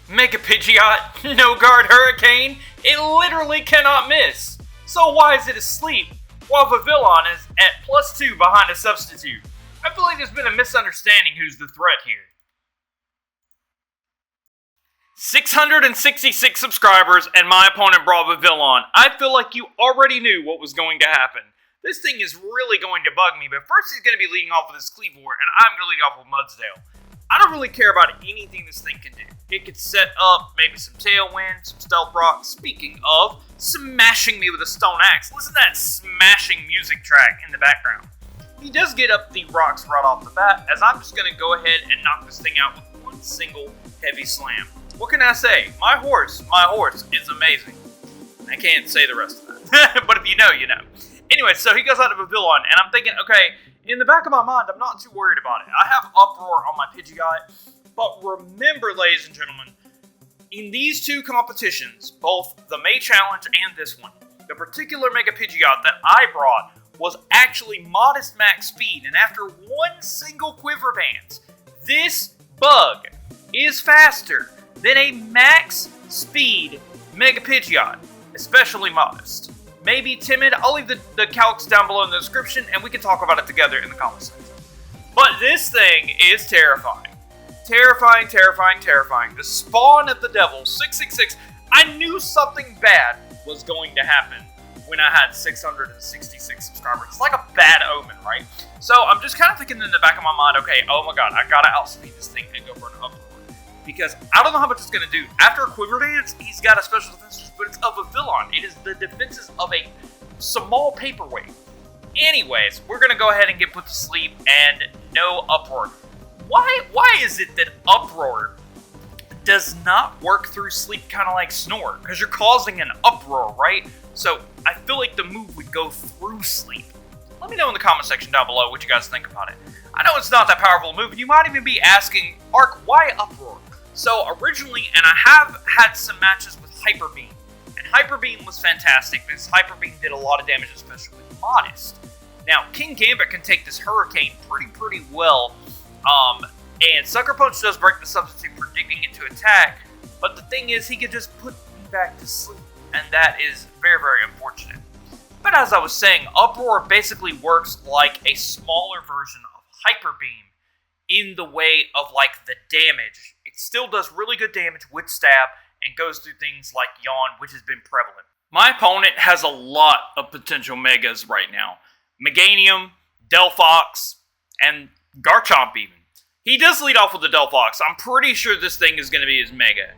Mega Pidgeot, no guard hurricane, it literally cannot miss. So why is it asleep while Vivillon is at +2 behind a substitute? I feel like there's been a misunderstanding who's the threat here. 666 subscribers and my opponent brought Vivillon. I feel like you already knew what was going to happen. This thing is really going to bug me, but first he's going to be leading off with his Cleavor, and I'm going to lead off with Mudsdale. I don't really care about anything this thing can do. It could set up maybe some Tailwind, some Stealth Rock. Speaking of, smashing me with a Stone Axe. Listen to that smashing music track in the background. He does get up the rocks right off the bat, as I'm just going to go ahead and knock this thing out with one single heavy slam. What can I say? My horse is amazing. I can't say the rest of that, but if you know, you know. Anyway, so he goes out of Vivillon, and I'm thinking, okay, in the back of my mind, I'm not too worried about it. I have Uproar on my Pidgeot, but remember, ladies and gentlemen, in these two competitions, both the May Challenge and this one, the particular Mega Pidgeot that I brought was actually modest max speed, and after one single Quiver Dance, this bug is faster than a max speed Mega Pidgeot, especially modest. Maybe timid. I'll leave the calcs down below in the description, and we can talk about it together in the comments section. But this thing is terrifying. Terrifying, terrifying, terrifying. The spawn of the devil, 666. I knew something bad was going to happen when I had 666 subscribers. It's like a bad omen, right? So I'm just kind of thinking in the back of my mind, okay, oh my god, I gotta outspeed this thing and go for an Uproar. Because I don't know how much it's going to do. After a Quiver Dance, he's got a special defense, but it's of a Vivillon. It is the defenses of a small paperweight. Anyways, we're going to go ahead and get put to sleep, and no Uproar. Why is it that Uproar does not work through sleep kind of like Snore? Because you're causing an uproar, right? So I feel like the move would go through sleep. Let me know in the comment section down below what you guys think about it. I know it's not that powerful a move, and you might even be asking, Ark, why Uproar? So originally, and I have had some matches with Hyper Beam, and Hyper Beam was fantastic because Hyper Beam did a lot of damage, especially with Modest. Now, King Gambit can take this Hurricane pretty well, and Sucker Punch does break the substitute predicting it to attack, but the thing is, he can just put me back to sleep, and that is very, very unfortunate. But as I was saying, Uproar basically works like a smaller version of Hyper Beam in the way of like the damage. It still does really good damage with stab and goes through things like Yawn, which has been prevalent. My opponent has a lot of potential megas right now. Meganium, Delphox, and Garchomp even. He does lead off with the Delphox. I'm pretty sure this thing is going to be his mega.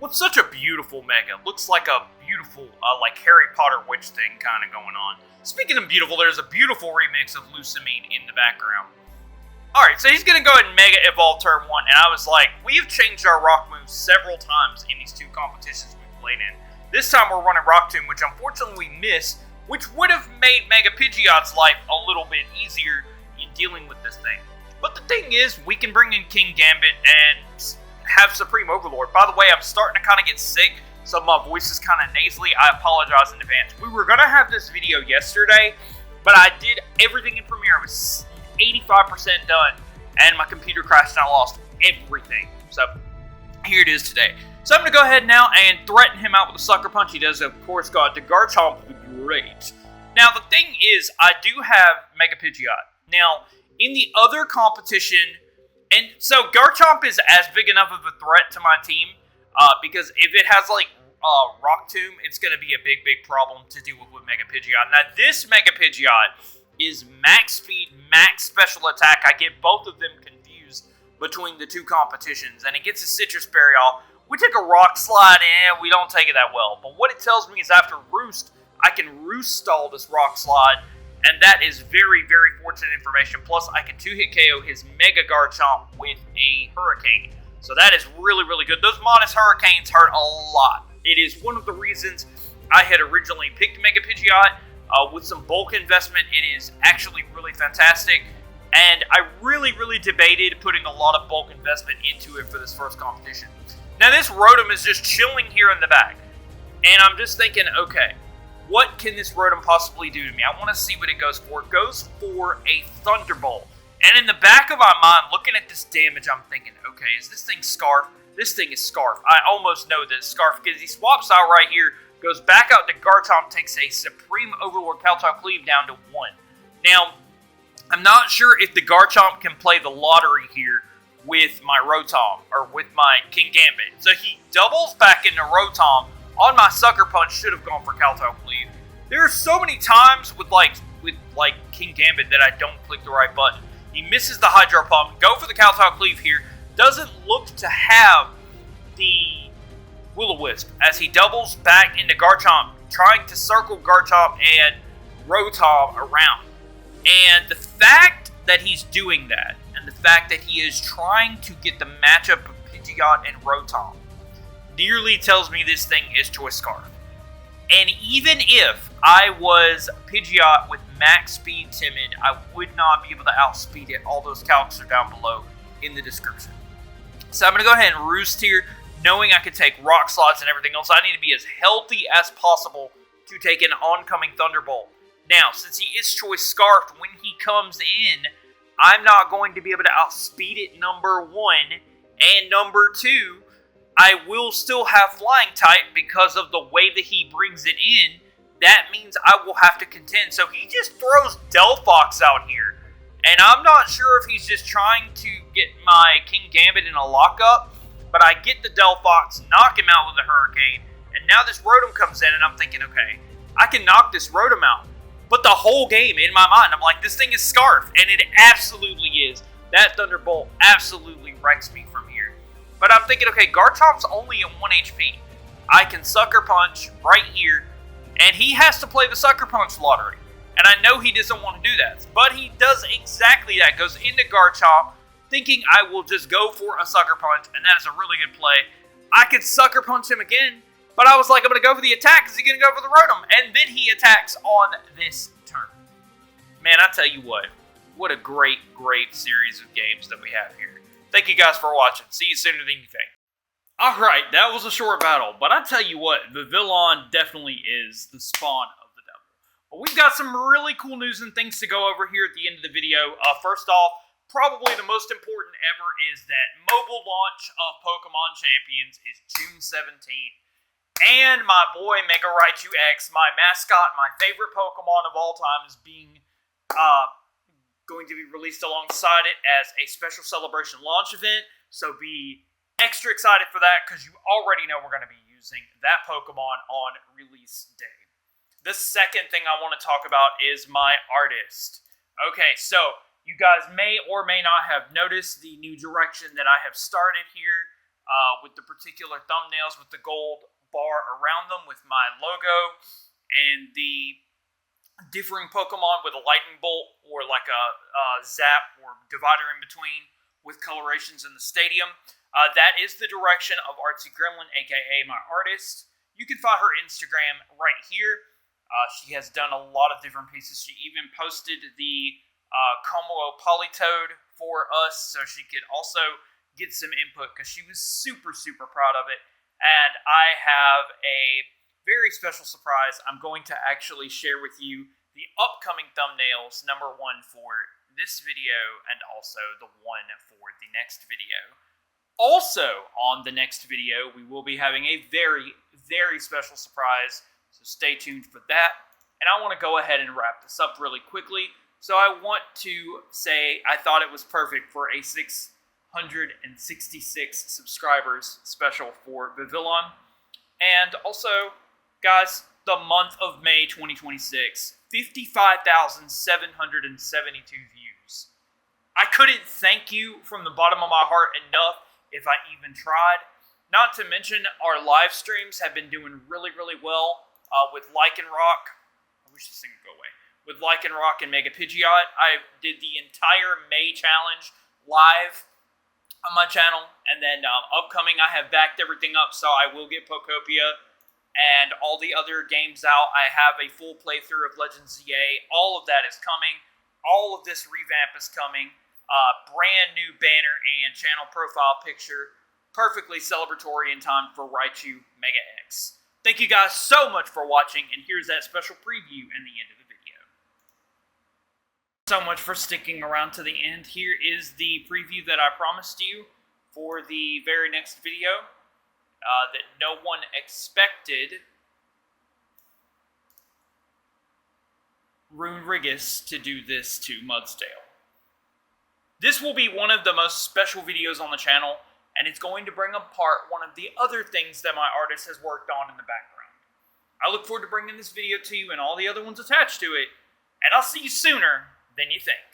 What's such a beautiful mega? Looks like a beautiful, like Harry Potter witch thing kind of going on. Speaking of beautiful, there's a beautiful remix of Lucamine in the background. Alright, so he's going to go ahead and Mega Evolve turn 1, and I was like, we have changed our rock moves several times in these two competitions we've played in. This time we're running Rock Tomb, which unfortunately we missed, which would have made Mega Pidgeot's life a little bit easier in dealing with this thing. But the thing is, we can bring in King Gambit and have Supreme Overlord. By the way, I'm starting to kind of get sick, so my voice is kind of nasally. I apologize in advance. We were going to have this video yesterday, but I did everything in Premiere. I was 85% done, and my computer crashed and I lost everything. So here it is today. So I'm going to go ahead now and threaten him out with a Sucker Punch. He does, of course, go out to Garchomp. Great. Now, the thing is, I do have Mega Pidgeot. Now, in the other competition, and so Garchomp is as big enough of a threat to my team, because if it has, like, Rock Tomb, it's going to be a big problem to deal with Mega Pidgeot. Now, this Mega Pidgeot is max speed, max special attack. I get both of them confused between the two competitions, and it gets a Citrus Berry off. We take a Rock Slide, and we don't take it that well. But what it tells me is after Roost, I can Roost stall this Rock Slide, and that is very, very fortunate information. Plus, I can 2-hit KO his Mega Garchomp with a Hurricane. So that is really, really good. Those modest Hurricanes hurt a lot. It is one of the reasons I had originally picked Mega Pidgeot. With some bulk investment, it is actually really fantastic. And I really, really debated putting a lot of bulk investment into it for this first competition. Now, this Rotom is just chilling here in the back. And I'm just thinking, okay, what can this Rotom possibly do to me? I want to see what it goes for. It goes for a Thunderbolt. And in the back of my mind, looking at this damage, I'm thinking, okay, is this thing Scarf? This thing is Scarf. I almost know that it's Scarf because he swaps out right here, goes back out to Garchomp, takes a Supreme Overlord Kowtow Cleave down to 1. Now, I'm not sure if the Garchomp can play the lottery here with my Rotom, or with my King Gambit. So he doubles back into Rotom. On my Sucker Punch, should have gone for Kowtow Cleave. There are so many times with King Gambit that I don't click the right button. He misses the Hydro Pump, go for the Kowtow Cleave here. Doesn't look to have the Will-O-Wisp as he doubles back into Garchomp, trying to circle Garchomp and Rotom around. And the fact that he's doing that, and the fact that he is trying to get the matchup of Pidgeot and Rotom, nearly tells me this thing is Choice Scarf. And even if I was Pidgeot with max speed Timid, I would not be able to outspeed it. All those calcs are down below in the description. So I'm going to go ahead and roost here, knowing I could take Rock Slides and everything else. I need to be as healthy as possible to take an oncoming Thunderbolt. Now, since he is Choice Scarf, when he comes in, I'm not going to be able to outspeed it, number 1. And number 2, I will still have Flying type because of the way that he brings it in. That means I will have to contend. So he just throws Delphox out here. And I'm not sure if he's just trying to get my King Gambit in a lockup. But I get the Delphox, knock him out with a Hurricane. And now this Rotom comes in and I'm thinking, okay, I can knock this Rotom out. But the whole game, in my mind, I'm like, this thing is Scarf. And it absolutely is. That Thunderbolt absolutely wrecks me from here. But I'm thinking, okay, Garchomp's only at 1 HP. I can Sucker Punch right here, and he has to play the Sucker Punch lottery. And I know he doesn't want to do that, but he does exactly that. Goes into Garchomp, thinking I will just go for a Sucker Punch, and that is a really good play. I could Sucker Punch him again, but I was like, I'm going to go for the attack. Is he going to go for the Rotom? And then he attacks on this turn. Man, I tell you what a great, great series of games that we have here. Thank you guys for watching. See you sooner than you think. Alright, that was a short battle, but I tell you what, Vivillon definitely is the spawn of the devil. But we've got some really cool news and things to go over here at the end of the video. First off, probably the most important ever is that mobile launch of PokemonChampions is June 17th. And my boy Mega Pidgeot X, my mascot, my favorite Pokemon of all time, is being going to be released alongside it as a special celebration launch event, so be extra excited for that because you already know we're going to be using that Pokemon on release day. The second thing I want to talk about is my artist. Okay, so you guys may or may not have noticed the new direction that I have started here with the particular thumbnails with the gold bar around them with my logo and the differing Pokemon with a lightning bolt or like a zap or divider in between with colorations in the stadium. That is the direction of Artsy Gremlin, aka my artist. You can find her Instagram right here. She has done a lot of different pieces. She even posted the Como Polytoad for us so she could also get some input because she was super, super proud of it. And I have a very special surprise. I'm going to actually share with you the upcoming thumbnails, number 1 for this video and also the one for the next video. Also, on the next video, we will be having a very, very special surprise, so stay tuned for that. And I want to go ahead and wrap this up really quickly. So I want to say I thought it was perfect for a 666 subscribers special for Vivillon. And also, guys, the month of May 2026, 55,772 views. I couldn't thank you from the bottom of my heart enough if I even tried. Not to mention, our live streams have been doing really, really well with Lycanroc. I wish this thing would go away. With Lycanroc and Mega Pidgeot. I did the entire May challenge live on my channel. And then upcoming, I have backed everything up, so I will get Pokopia and all the other games out. I have a full playthrough of Legends ZA. All of that is coming. All of this revamp is coming. Brand new banner and channel profile picture. Perfectly celebratory in time for Raichu Mega X. Thank you guys so much for watching, and here's that special preview and the end of the video. So much for sticking around to the end. Here is the preview that I promised you for the very next video that no one expected Runerigus to do this to Mudsdale. This will be one of the most special videos on the channel, and it's going to bring apart one of the other things that my artist has worked on in the background. I look forward to bringing this video to you and all the other ones attached to it, and I'll see you sooner than you think.